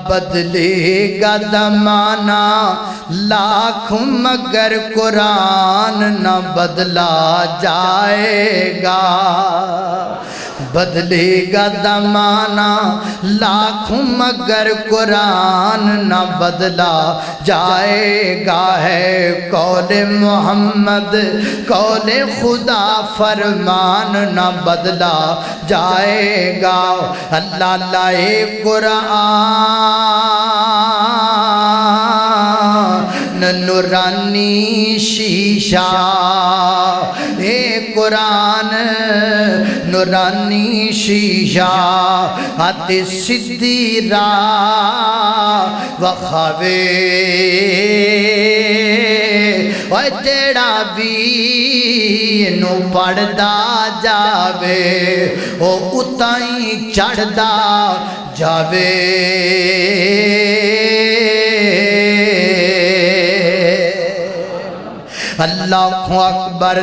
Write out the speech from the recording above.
بدلے گا زمانہ لاکھوں مگر قرآن نہ بدلا جائے گا، بدلے گا زمانہ لاکھوں مگر قرآن نہ بدلا جائے گا، ہے قول محمد قول خدا فرمان نہ بدلا جائے گا۔ اللہ لائے قرآن نورانی شیشہ، اے قرآن نورانی شیشہ، ہاتھ سدھی راہ وکھاوے، اوہ جیڑا بھی اینو پڑھدا جاوے او اتائیں چڑھدا جاوے۔ اللہ اکبر۔